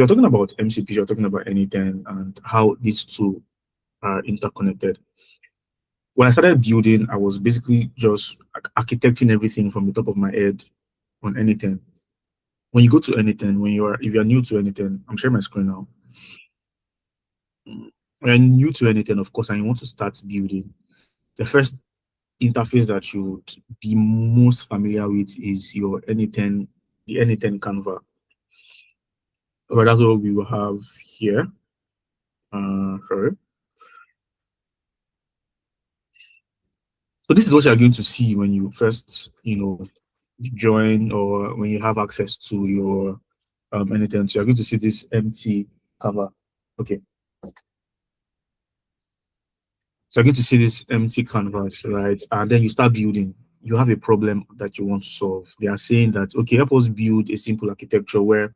You're talking about MCP, you're talking about anything and how these two are interconnected. When I started building, I was basically just architecting everything from the top of my head on anything. When you go to anything, if you're new to anything, I'm sharing my screen now. When you're new to anything, of course, and you want to start building, the first interface that you would be most familiar with is your anything, the anything Canva. Or that's what we will have here. Sorry. So this is what you're going to see when you first, join or when you have access to your anything. So you're going to see this empty cover. Okay. So you're going to see this empty canvas, right? And then you start building. You have a problem that you want to solve. They are saying that, okay, help us build a simple architecture where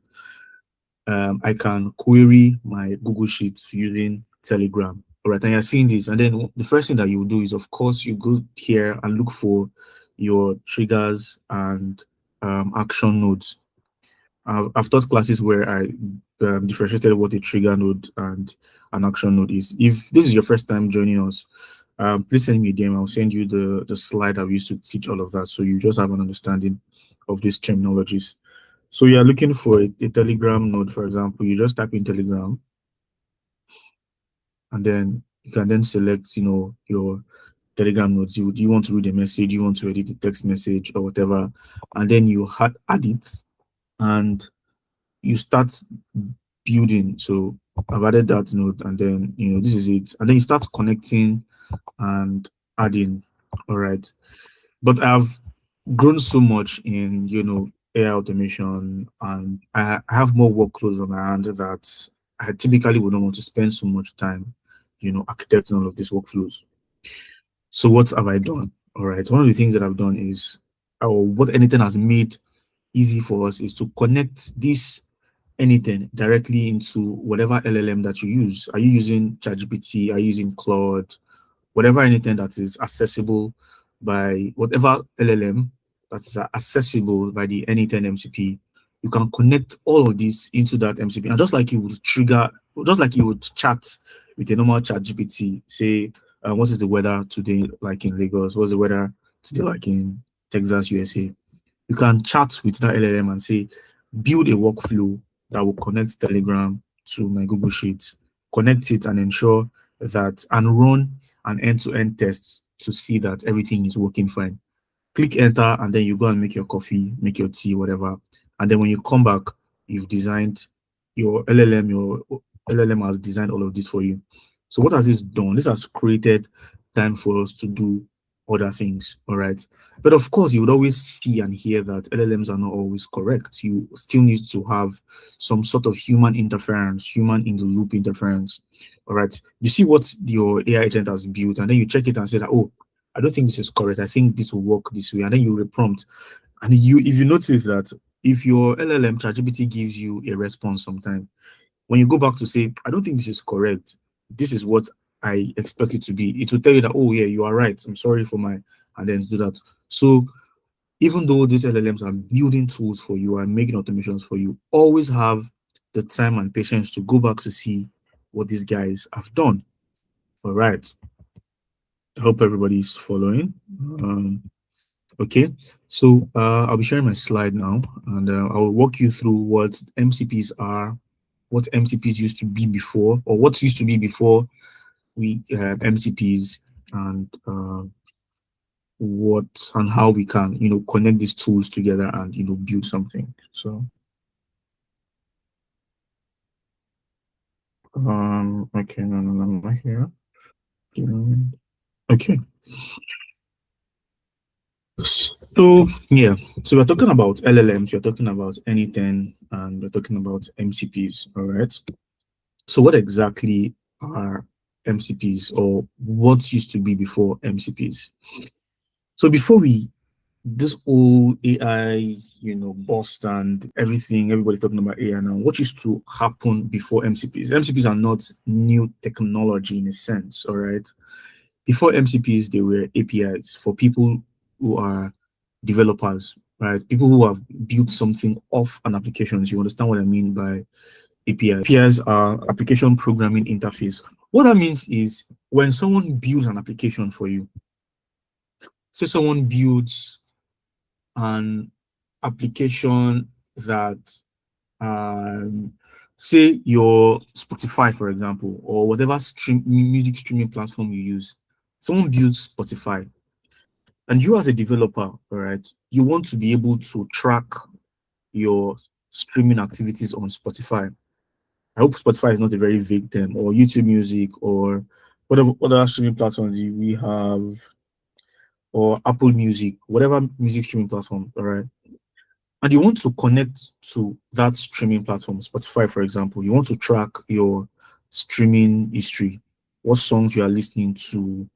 I can query my Google Sheets using Telegram. All right, and you're seeing this, and then the first thing that you do is, of course, you go here and look for your triggers and action nodes. I've taught classes where I differentiated what a trigger node and an action node is. If this is your first time joining us, please send me a DM. I'll send you the slide I've used to teach all of that, so you just have an understanding of these terminologies. So you're looking for a Telegram node, for example. You just type in Telegram, and then you can then select, your Telegram nodes. You want to read a message, you want to edit a text message or whatever, and then you add it, and you start building. So I've added that node, and then this is it, and then you start connecting and adding. All right, but I've grown so much in AI automation, and I have more workloads on my hand that I typically would not want to spend so much time architecting all of these workflows. So what have I done? All right, one of the things that I've done is, or what anything has made easy for us, is to connect this anything directly into whatever LLM that you use. Are you using ChatGPT? Are you using Claude? Whatever anything that is accessible by whatever LLM that's accessible by the anything MCP, you can connect all of this into that MCP. And just like you would chat with a normal chat GPT, say, what is the weather today like in Lagos? What's the weather today like in Texas, USA? You can chat with that LLM and say, build a workflow that will connect Telegram to my Google Sheets, connect it and ensure that, and run an end-to-end test to see that everything is working fine. Click enter, and then you go and make your coffee, make your tea, whatever. And then when you come back, you've designed your LLM has designed all of this for you. So what has this done? This has created time for us to do other things. All right. But of course, you would always see and hear that LLMs are not always correct. You still need to have some sort of human interference, human in the loop interference. All right. You see what your AI agent has built, and then you check it and say that, oh, I don't think this is correct. I think this will work this way. And then you reprompt. And if you notice that if your LLM ChatGPT gives you a response sometime, when you go back to say, I don't think this is correct, this is what I expect it to be, it will tell you that, oh yeah, you are right. I'm sorry for my, and then do that. So even though these LLMs are building tools for you and making automations for you, always have the time and patience to go back to see what these guys have done. All right. I hope everybody's following. Okay, so I'll be sharing my slide now, and I'll walk you through what MCPs are, what MCPs used to be before, or what used to be before we have MCPs, and what and how we can, connect these tools together and build something. So, okay, no, I'm not here. Okay. So yeah, so we're talking about LLMs, we're talking about anything, and we're talking about MCPs. All right. So what exactly are MCPs, or what used to be before MCPs? So before this whole AI, bust and everything, everybody's talking about AI now. What used to happen before MCPs? MCPs are not new technology in a sense, all right? Before MCPs, they were APIs for people who are developers, right? People who have built something off an application. You understand what I mean by APIs are application programming interface. What that means is when someone builds an application for you, say someone builds an application that say your Spotify, for example, or whatever music streaming platform you use, someone builds Spotify, and you as a developer, all right, you want to be able to track your streaming activities on Spotify. I hope Spotify is not a very vague term, or YouTube Music, or whatever other streaming platforms we have, or Apple Music, whatever music streaming platform, all right. And you want to connect to that streaming platform, Spotify, for example. You want to track your streaming history, what songs you are listening to,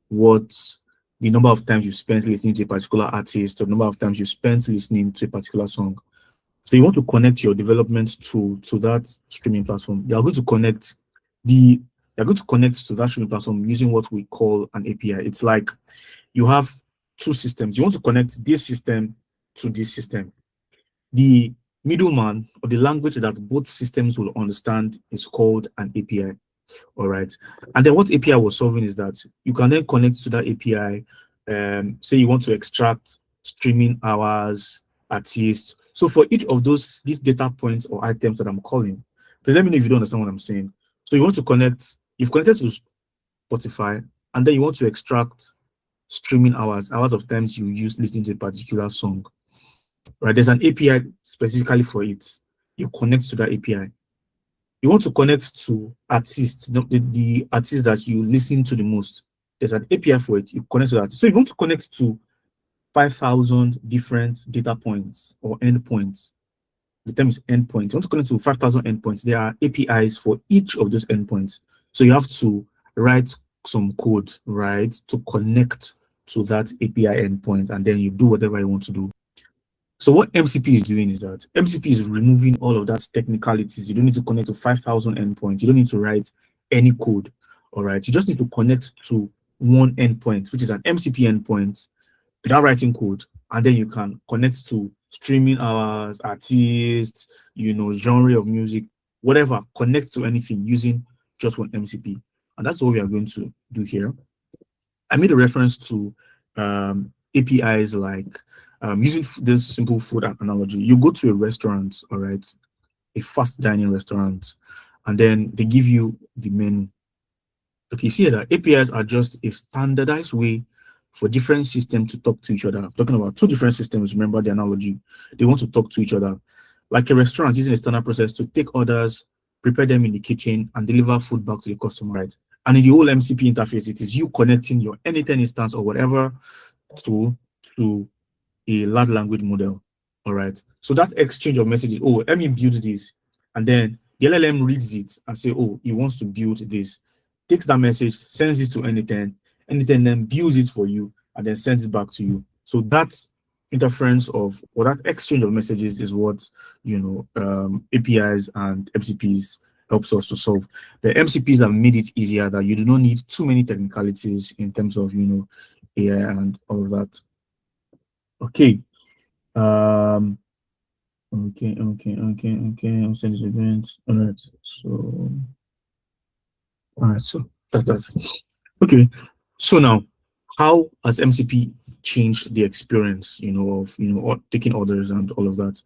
what the number of times you spent listening to a particular artist, or the number of times you spent listening to a particular song. So you want to connect your development to that streaming platform. You're going to connect to that streaming platform using what we call an API. It's like you have two systems. You want to connect this system to this system. The middleman, or the language that both systems will understand, is called an API. All right. And then what API was solving is that you can then connect to that API. Say you want to extract streaming hours, artists. So for each of these data points or items that I'm calling, please let me know if you don't understand what I'm saying. So you want to connect, you've connected to Spotify, and then you want to extract streaming hours of times you use listening to a particular song. Right? There's an API specifically for it. You connect to that API. You want to connect to artists, the artists that you listen to the most. There's an API for it. You connect to that. So you want to connect to 5,000 different data points or endpoints. The term is endpoint. You want to connect to 5,000 endpoints. There are APIs for each of those endpoints. So you have to write some code, right, to connect to that API endpoint, and then you do whatever you want to do. So what MCP is doing is that MCP is removing all of that technicalities. You don't need to connect to 5,000 endpoints. You don't need to write any code. All right. You just need to connect to one endpoint, which is an MCP endpoint, without writing code. And then you can connect to streaming hours, artists, genre of music, whatever. Connect to anything using just one MCP. And that's what we are going to do here. I made a reference to APIs like using this simple food analogy. You go to a restaurant, all right, a fast dining restaurant, and then they give you the menu. Okay, you see that APIs are just a standardized way for different systems to talk to each other. I'm talking about two different systems, remember the analogy. They want to talk to each other. Like a restaurant using a standard process to take orders, prepare them in the kitchen, and deliver food back to the customer, right? And in the whole MCP interface, it is you connecting your N8N instance or whatever to a large language model. All right. So that exchange of messages, oh, let me build this. And then the LLM reads it and say, oh, he wants to build this. Takes that message, sends it to N8N. N8N then builds it for you and then sends it back to you. So that interference of, or that exchange of messages is what, APIs and MCPs helps us to solve. The MCPs have made it easier that you do not need too many technicalities in terms of, AI and all of that. Okay. Okay. I'll send this event. All right. So that's okay. So now, how has MCP changed the experience, of taking orders and all of that?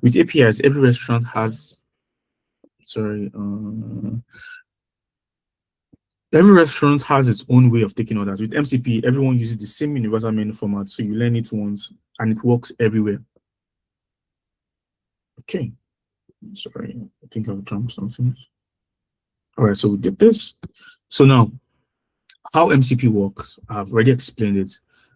With APIs, every restaurant has every restaurant has its own way of taking orders. With MCP, everyone uses the same universal menu format, so you learn it once and it works everywhere. Okay. Sorry, I think I've jumped something. All right, so we did this. So now, how MCP works, I've already explained it.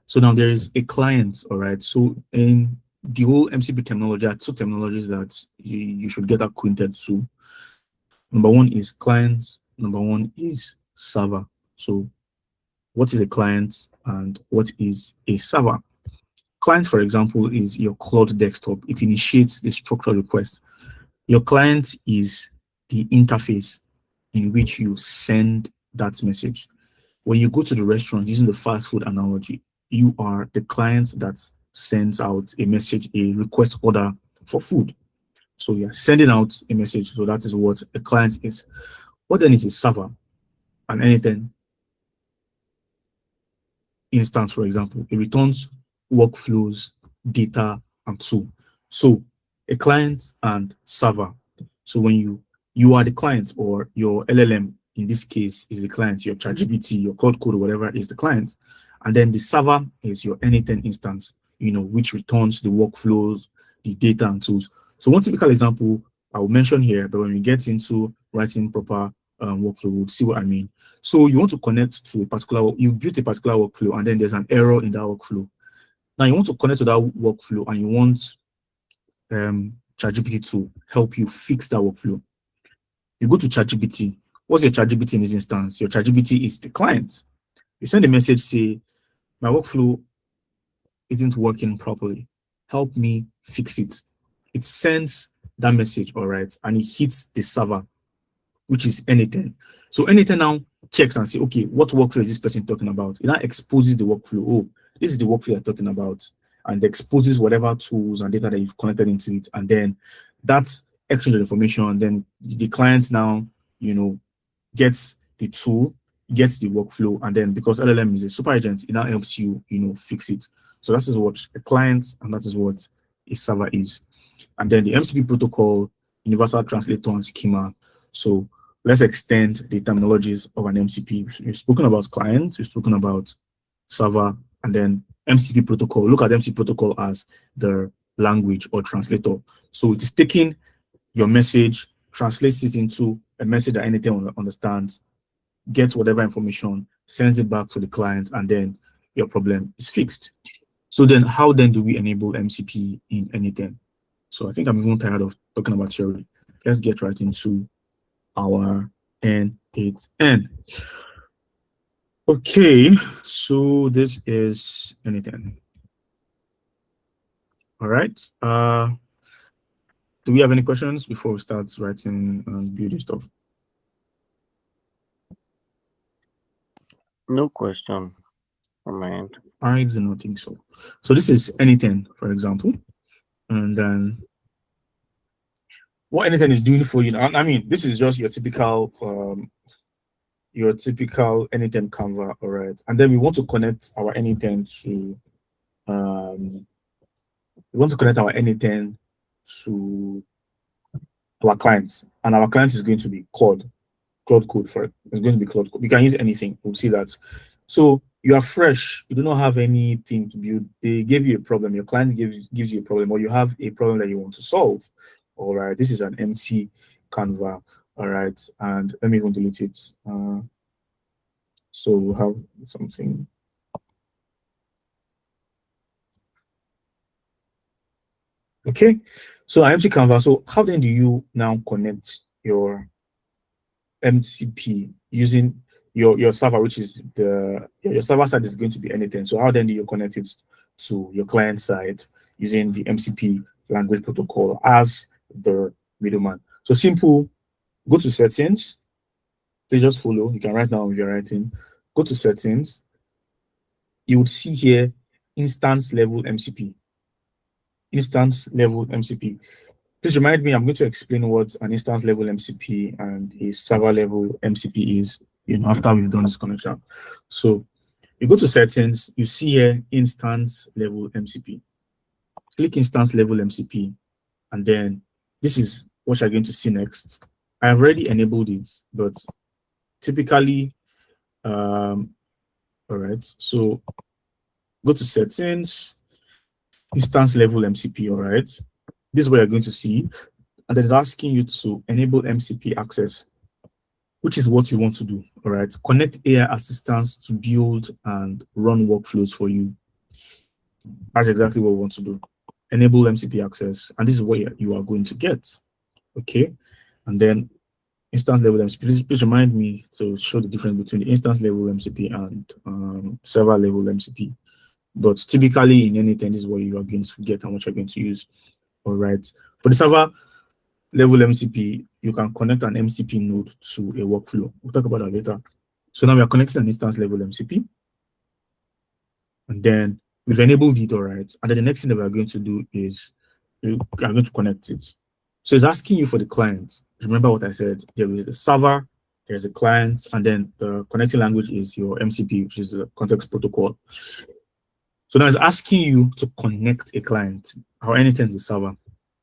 So now there is a client, all right? So in the whole MCP terminology, there are two terminologies that you should get acquainted to. Number one is client, number one is server. So what is a client and what is a server? Client, for example, is your Claude desktop. It initiates the structured request. Your client is the interface in which you send that message. When you go to the restaurant, using the fast food analogy, you are the client that sends out a message, a request order for food. So you're sending out a message. So that is what a client is. What then is a server? And anything instance, for example, it returns workflows, data, and so. So a client and server. So when you are the client, or your LLM in this case is the client, your ChatGPT, your Claude Code, or whatever is the client, and then the server is your anything instance, which returns the workflows, the data, and tools. So one typical example I will mention here, but when we get into writing proper workflow, we'll see what I mean. So you want to connect to a particular, you built a particular workflow, and then there's an error in that workflow. Now you want to connect to that workflow, and you want ChatGPT to help you fix that workflow. You go to ChatGPT. What's your ChatGPT in this instance? Your ChatGPT is the client. You send a message, say, my workflow isn't working properly. Help me fix it. It sends that message, all right, and it hits the server, which is anything. So anything now checks and say, okay, what workflow is this person talking about? It now exposes the workflow. Oh, this is the workflow you're talking about, and exposes whatever tools and data that you've connected into it. And then that's exchange of information. Then the client now, gets the tool, gets the workflow, and then because LLM is a super agent, it now helps you, fix it. So that is what a client, and that is what a server is. And then the MCP protocol, universal translator and schema. So let's extend the terminologies of an MCP. We've spoken about client, we've spoken about server, and then MCP protocol. Look at MCP protocol as the language or translator. So it is taking your message, translates it into a message that anything understands, gets whatever information, sends it back to the client, and then your problem is fixed. So then how then do we enable MCP in anything? So I think I'm even tired of talking about theory. Let's get right into our N8N. Okay, so this is anything. All right. Do we have any questions before we start writing and building stuff? No question from my end. I do not think so. So this is anything, for example, and then what anything is doing for you. I mean, this is just your typical anything Canva, all right. And then we want to connect our anything to we want to connect our anything to our client, and our client is going to be Claude Code for it. It's going to be Claude Code. You can use anything. We'll see that. So you are fresh. You do not have anything to build. They gave you a problem. Your client gives you a problem, or you have a problem that you want to solve. All right. This is an empty Canva. All right. And let me even delete it. So we'll have something. Okay. So empty Canva. So how then do you now connect your MCP using your server, which is your server side is going to be anything. So how then do you connect it to your client side using the MCP language protocol as the middleman? So simple, go to settings. Please just follow. You can write down if you're writing. Go to settings. You would see here instance level MCP. Instance level MCP. Please remind me, I'm going to explain what an instance level MCP and a server level MCP is, after we've done this connection. So you go to settings, you see here instance level MCP. Click instance level MCP, and then this is what you're going to see next. I have already enabled it, but typically, all right, so go to settings, instance level MCP, all right. This is what you're going to see, and then it's asking you to enable MCP access, which is what you want to do, all right. Connect AI assistants to build and run workflows for you. That's exactly what we want to do. Enable MCP access, and this is what you are going to get, okay. And then instance level MCP. Please remind me to show the difference between the instance level MCP and server level MCP. But typically in anything, this is what you are going to get and what you're going to use. All right. For the server level MCP, you can connect an MCP node to a workflow. We'll talk about that later. So now we are connecting an instance level MCP. And then we've enabled it, all right. And then the next thing that we're going to do is we are going to connect it. So it's asking you for the client. Remember what I said? There is the server, there's a client, and then the connecting language is your MCP, which is the context protocol. So now it's asking you to connect a client or anything to the server.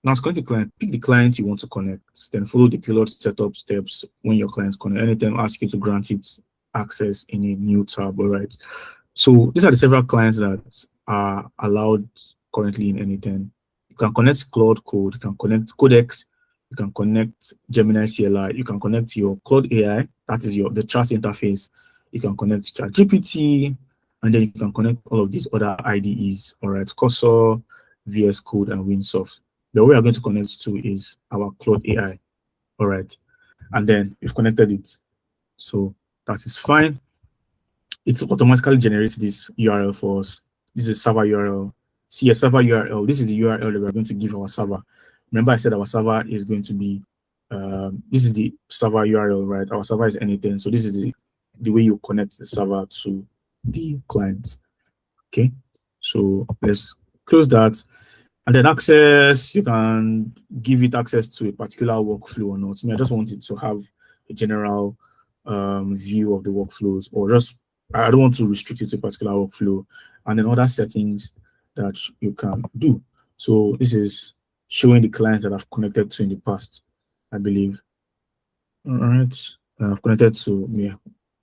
Now to connect the client, pick the client you want to connect, then follow the Claude setup steps when your clients connect. Anytime ask you to grant it access in a new tab, all right? So these are the several clients that are allowed currently in Anything. You can connect Claude Code, you can connect Codex, you can connect Gemini CLI, you can connect your Claude AI, that is the chat interface. You can connect ChatGPT, and then you can connect all of these other IDEs, all right? Cursor, VS Code, and Winsoft. The way we're going to connect to is our Claude AI, all right? And then we've connected it. So that is fine. It automatically generates this URL for us. This is server URL. See a server URL. This is the URL that we're going to give our server. Remember, I said our server is going to be, this is the server URL, right? Our server is Anything. So this is the way you connect the server to the client. Okay. So let's close that. And then access, you can give it access to a particular workflow or not. I just want it to have a general view of the workflows, or just I don't want to restrict it to a particular workflow, and then other settings that you can do. So this is showing the clients that I've connected to in the past, I believe. All right, I've connected to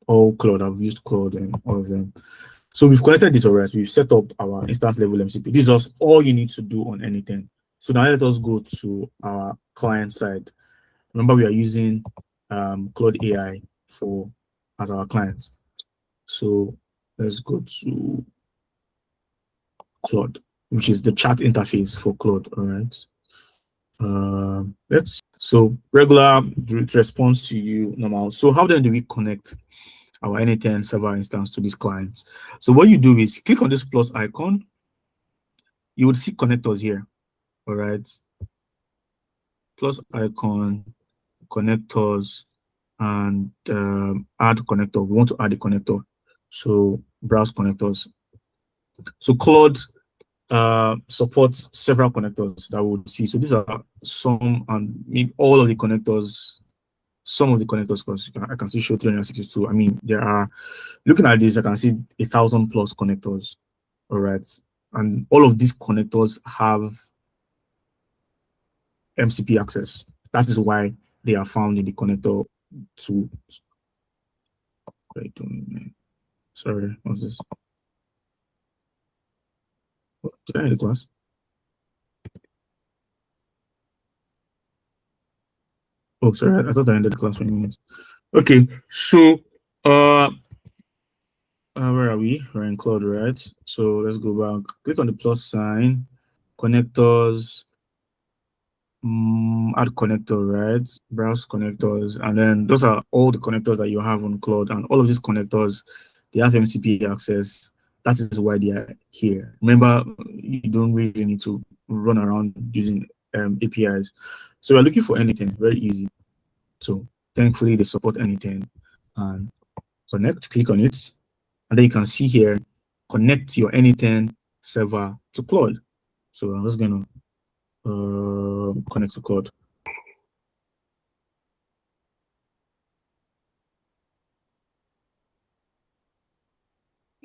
all Claude. I've used Claude and all of them. So we've connected this already. We've set up our instance level MCP. This is all you need to do on Anything. So now let us go to our client side. Remember, we are using Claude AI as our client. So let's go to Claude, which is the chat interface for Claude. All right. So regular response to you normal. So how then do we connect our Anything server instance to this client? So what you do is click on this plus icon. You would see connectors here. All right. Plus icon, connectors, and add connector. We want to add a connector. So browse connectors. So Claude supports several connectors that we would see. So these are some, and maybe all of the connectors, some of the connectors, because I can see show 362. I mean, there are, looking at this, I can see 1,000 plus connectors. All right. And all of these connectors have MCP access. That is why they are found in the connector to. Sorry, what's this? Did I end the class? Oh, sorry, I thought I ended the class for 20 minutes. Okay, so where are we? We're in Claude, right? So let's go back. Click on the plus sign, connectors, add connector, right? Browse connectors, and then those are all the connectors that you have on Claude, and all of these connectors, they have MCP access. That is why they are here. Remember, you don't really need to run around using APIs. So we're looking for Anything, very easy. So thankfully they support Anything, and connect, click on it, and then you can see here, connect your Anything server to Claude. So I'm just gonna connect to Claude.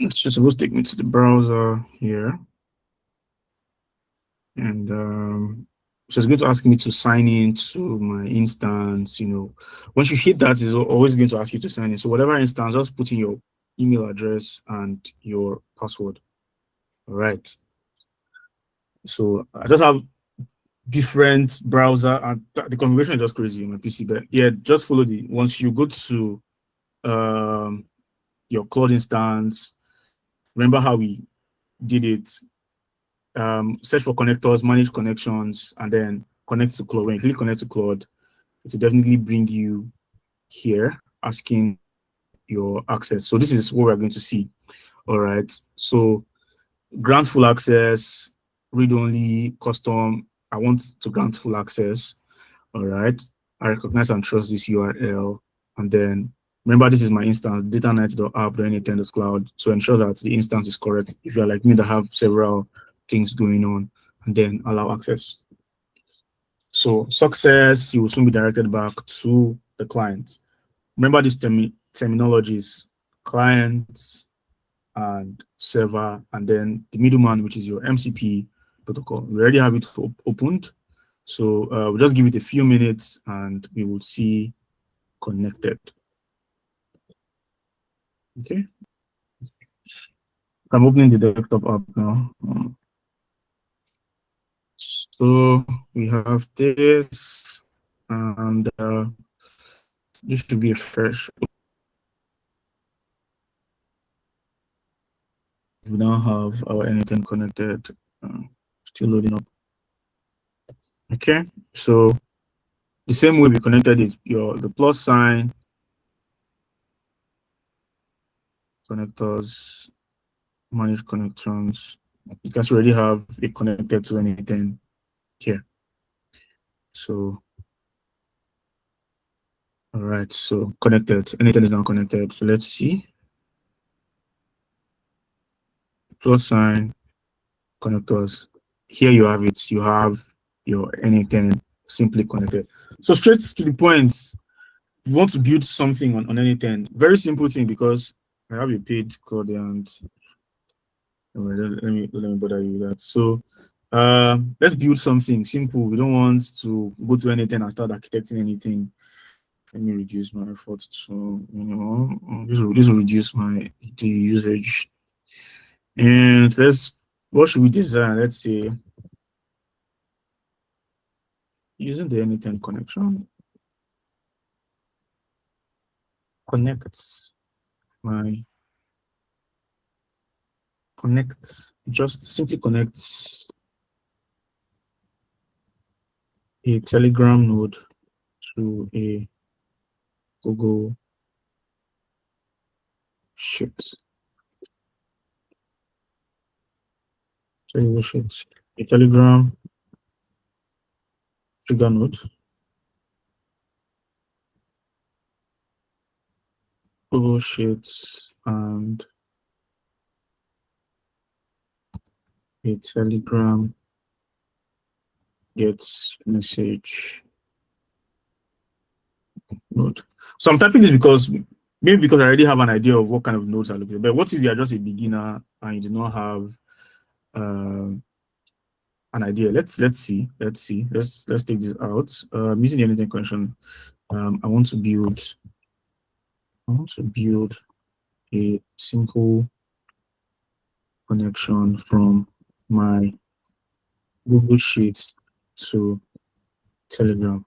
It's just supposed to take me to the browser here. And so it's going to ask me to sign in to my instance. Once you hit that, it's always going to ask you to sign in. So whatever instance, just put in your email address and your password. All right. So I just have different browser, and the configuration is just crazy on my PC. But yeah, just follow once you go to your Claude instance, remember how we did it. Search for connectors, manage connections, and then connect to Claude. When you click connect to Claude, it will definitely bring you here, asking your access. So this is what we're going to see. All right. So grant full access, read only, custom. I want to grant full access. All right. I recognize and trust this URL. And then remember, this is my instance, datanet.app.anything.cloud. So ensure that the instance is correct. If you're like me that have several things going on, and then allow access. So success, you will soon be directed back to the client. Remember these terminologies: client and server, and then the middleman, which is your MCP protocol. We already have it opened. So we'll just give it a few minutes and we will see connected. Okay. I'm opening the desktop app now. So we have this, and this should be a fresh. We now have our anything connected. Still loading up. Okay, so the same way we connected is the plus sign, connectors, manage connections. Because we already have it connected to anything here. So all right, so connected. Anything is now connected. So let's see. Plus sign, connectors. Here you have it. You have your anything simply connected. So straight to the point, you want to build something on anything. Very simple thing, because I have a page, Claude, and let me bother you with that. So let's build something simple. We don't want to go to anything and start architecting anything. Let me reduce my effort to, this will reduce my the usage. And what should we design? Let's say using the anything connection connects just simply connects a Telegram node to a Google Sheet. Google Sheet, a Telegram trigger node, Google Sheets, and a Telegram gets message node. So I'm typing this because I already have an idea of what kind of nodes are looking at. But what if you are just a beginner and you do not have an idea? Let's see. Let's take this out. Using the anything connection, I want to build a simple connection from my Google Sheets to Telegram.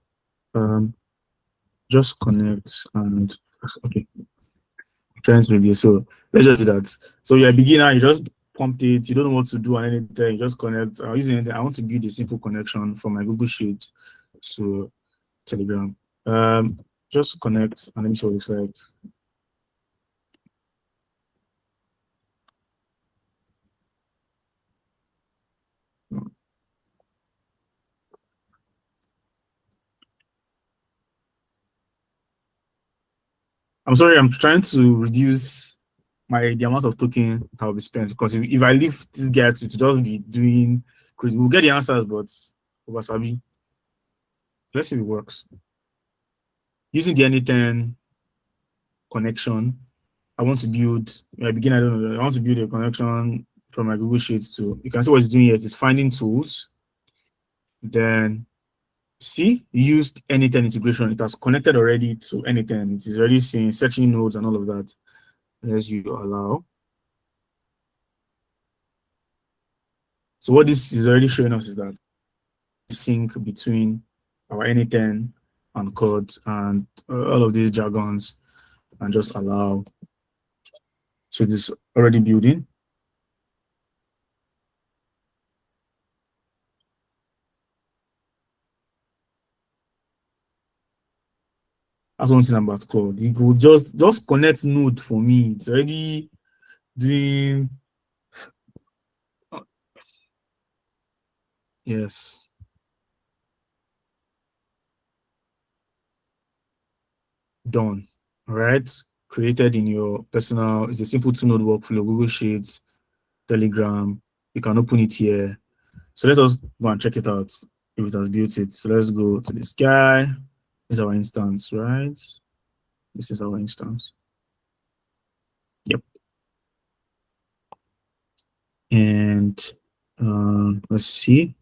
Just connect and okay. Clients maybe. So let's just do that. So you're a beginner, you just pumped it, you don't know what to do and anything, you just connect. Using anything. I want to build a simple connection from my Google Sheet to Telegram. Just connect and let me see what it looks like. I'm sorry, I'm trying to reduce the amount of token that will be spent, because if I leave this guy to just be doing crazy, we'll get the answers, but over Sabi. Let's see if it works. Using the anything connection, I want to build, I don't know, I want to build a connection from my Google Sheets to, you can see what it's doing here. It's finding tools. Then see, used anything integration. It has connected already to anything. It is already seeing searching nodes and all of that. As you allow. So what this is already showing us is that sync between our anything and code and all of these jargons, and just allow. So this already building. That's one thing about Claude. It could just connect node for me. It's already doing. Yes. Done. All right. Created in your personal. It's a simple two-node workflow. Google Sheets, Telegram. You can open it here. So let us go and check it out. if it has built it. So let's go to this guy. This is our instance, right? This is our instance. Yep. And let's see.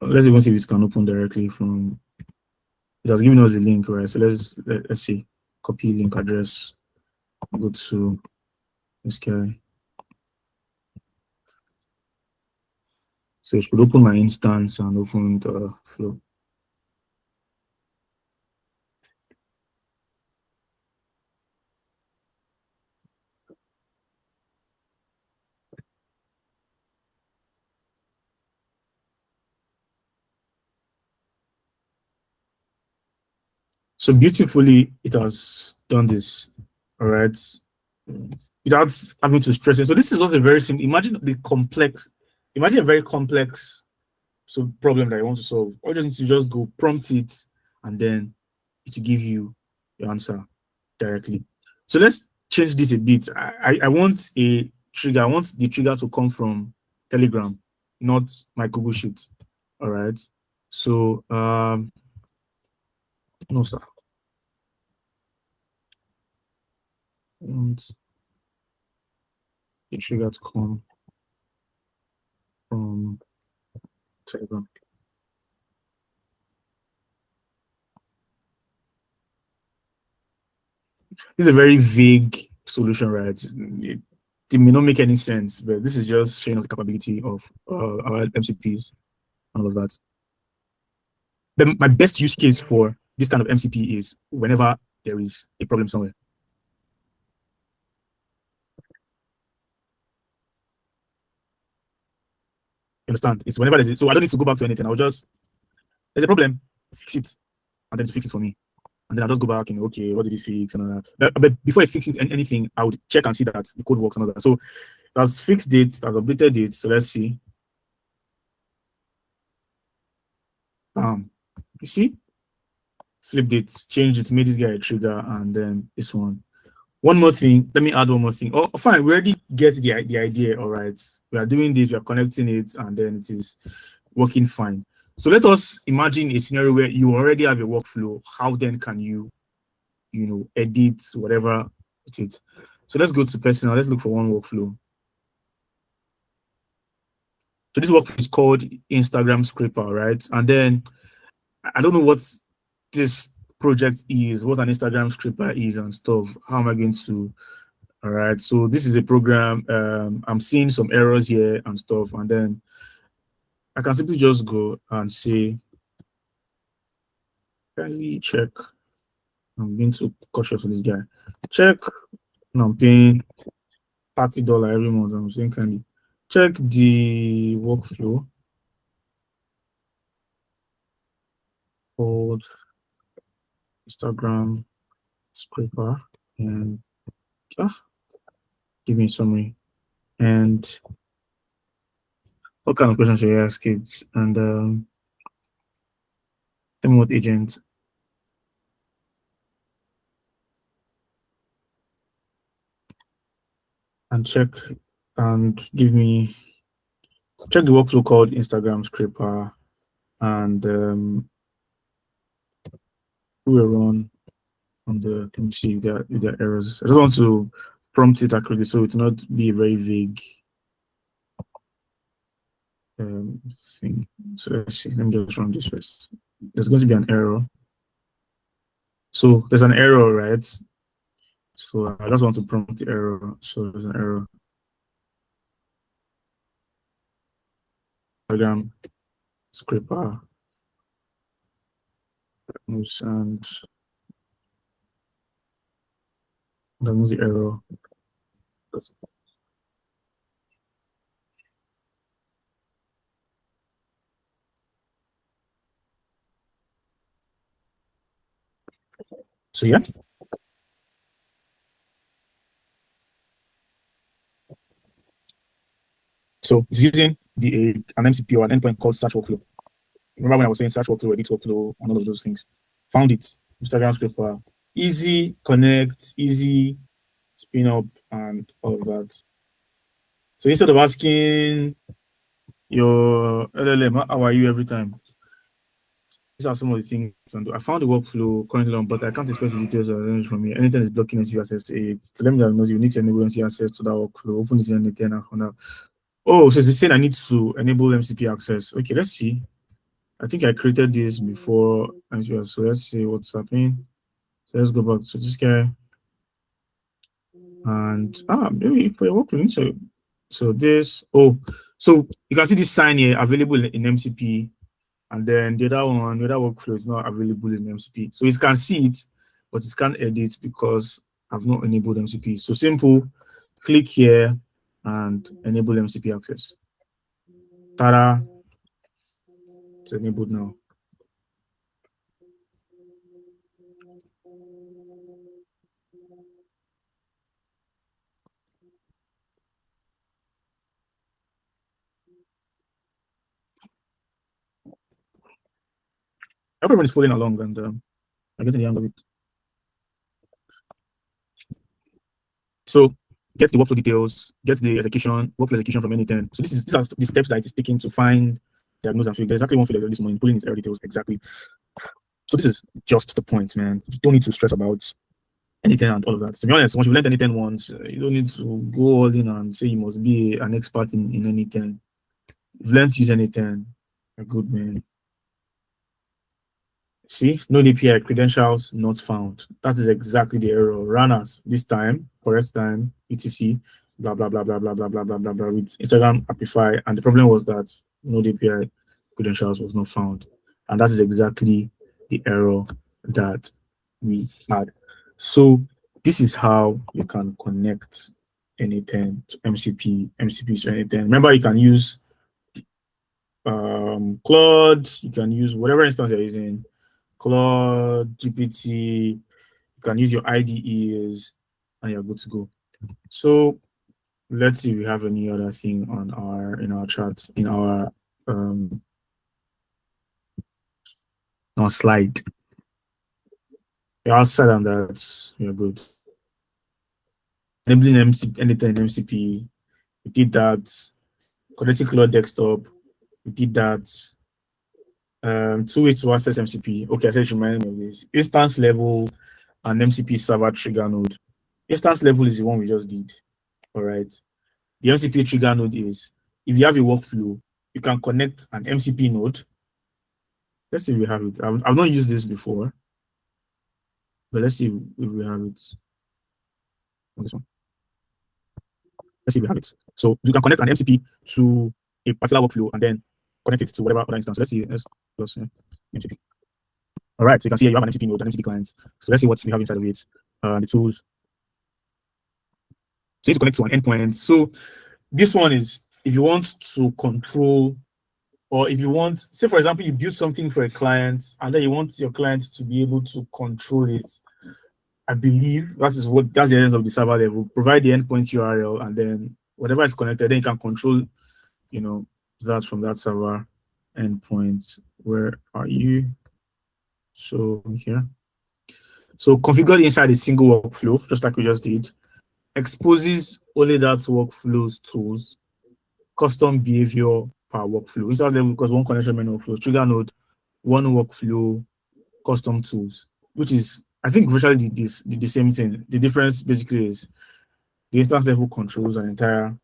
Let's even see if it can open directly from. It has given us the link, right? So let's see. Copy link address. Go to this guy. So it should open my instance and open the flow. So beautifully, it has done this. All right. Without having to stress it. So this is not a very simple. Imagine the complex. Imagine a very complex problem that you want to solve. All you just need to just go prompt it, and then it will give you the answer directly. So let's change this a bit. I want a trigger. I want the trigger to come from Telegram, not my Google Sheet. All right. So no sir. I want the trigger to come from Telegram. It's a very vague solution, right? It may not make any sense, but this is just showing us the capability of our MCPs and all of that. Then my best use case for this kind of MCP is whenever there is a problem somewhere. You understand? It's whenever there's so I don't need to go back to anything. I'll just there's a problem, fix it, and then fix it for me. And then I'll just go back and okay, what did it fix? And all that. But before it fixes anything, I would check and see that the code works and all that. So that's fixed it, that's updated it. So let's see. You see, flipped it, changed it, made this guy a trigger, and then this one. One more thing, let me add one more thing. Oh, fine, we already get the idea. All right, we are doing this, we are connecting it, and then it is working fine. So let us imagine a scenario where you already have a workflow. How then can you edit whatever it is? So let's go to personal. Let's look for one workflow. So this workflow is called Instagram Scraper, right? And then I don't know what this project is, what an Instagram scraper is and stuff. How am I going to? All right. So this is a program. I'm seeing some errors here and stuff, and then I can simply just go and say, kindly check. I'm being too cautious with this guy. Check. And I'm paying $30 every month. I'm saying kindly check the workflow called Instagram scraper and give me a summary. And what kind of questions should I ask it? And what agent? And check and give me check the workflow called Instagram scraper and we will run on the let me see if there are errors. I just want to prompt it accurately so it's not be a very vague thing. So let's see. Let me just run this first. There's going to be an error. So there's an error, right? So I just want to prompt the error. So there's an error. Instagram scraper and that was the error. So yeah. So it's using an MCP or an endpoint called search workflow. Remember when I was saying search workflow, edit workflow, and all of those things. Found it. Instagram scraper. Easy connect, easy spin up, and all of that. So instead of asking, your LLM, how are you every time? These are some of the things you can do. I found the workflow currently on, but I can't express the details from here. Anything is blocking MCP access to it. To let me diagnose, you need to enable MCP access to that workflow. Open this anything. Oh, so it's saying I need to enable MCP access. Okay, let's see. I think I created this before. So let's see what's happening. So let's go back to this guy. And maybe for your workflow. So this, so you can see this sign here available in MCP, and then the other workflow is not available in MCP. So it can see it, but it can't edit because I've not enabled MCP. So simple, click here and enable MCP access. Ta-da! It's enabled now. Everyone is following along, and I'm getting the hang of it. So get the workflow details, get the workflow execution from anything. So these are the steps that it is taking to find, diagnose, and figure. There's exactly one field this morning, pulling its error details exactly. So this is just the point, man. You don't need to stress about anything and all of that. To be honest, once you've learned anything once, you don't need to go all in and say you must be an expert in anything. You've learned to use anything, you're good, man. See, no API credentials not found. That is exactly the error. Run as this time, correct time, etc. Blah blah blah blah blah blah blah blah blah blah with Instagram Amplify, and the problem was that no API credentials was not found, and that is exactly the error that we had. So this is how you can connect anything to MCP to anything. Remember, you can use Claude, you can use whatever instance you're using. Claude, GPT, you can use your IDEs, and you're good to go. So let's see if we have any other thing on in our charts, in our slide. Outside of that, you're good. Enabling MCP, anything MCP, we did that. Connecting Claude desktop, we did that. 2 ways to access MCP. Okay, I said you remind me of this. Instance level and MCP server trigger node. Instance level is the one we just did. All right. The MCP trigger node is if you have a workflow, you can connect an MCP node. Let's see if we have it. I've not used this before, but let's see if we have it on this one. Let's see if we have it. So you can connect an MCP to a particular workflow and then connect it to whatever other instance. So let's see. Let's plus MCP. All right. So you can see here you have an MCP node and MCP clients. So let's see what we have inside of it. The tools. So you need to connect to an endpoint. So this one is if you want to control, or if you want, say for example, you build something for a client and then you want your client to be able to control it. I believe that's the essence of the server level. Provide the endpoint URL, and then whatever is connected, then you can control, that from that server endpoint. Where are you? So here. So configure inside a single workflow, just like we just did. Exposes only that workflow's tools, custom behavior per workflow. Inside level, because one connection many workflows, trigger node, one workflow, custom tools, which is, I think, virtually the same thing. The difference basically is the instance level controls an entire,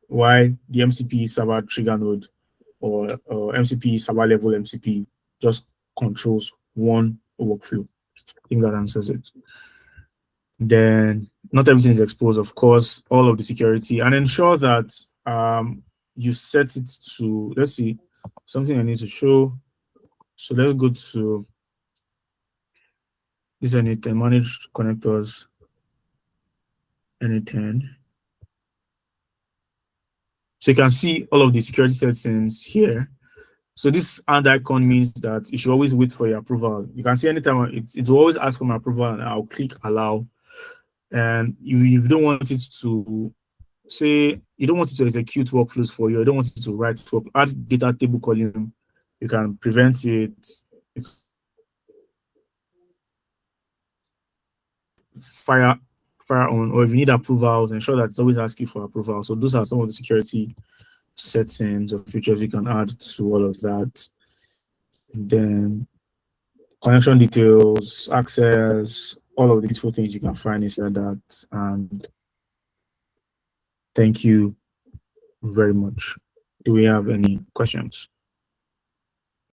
while the MCP server trigger node or MCP server level MCP just controls one workflow. I think that answers it. Then not everything is exposed, of course, all of the security, and ensure that you set it to, let's see, something I need to show. So let's go to this anything, manage connectors, anything. So you can see all of the security settings here. So this hand icon means that you should always wait for your approval. You can see anytime it will always ask for my approval, and I'll click allow. And you don't want it to say, you don't want it to execute workflows for you, you don't want it to write work, add data table column, you can prevent it, fire on, or if you need approvals, ensure that it's always asking for approval. So those are some of the security settings or features you can add to all of that. And then connection details, access, all of the beautiful things you can find inside that. And thank you very much. Do we have any questions?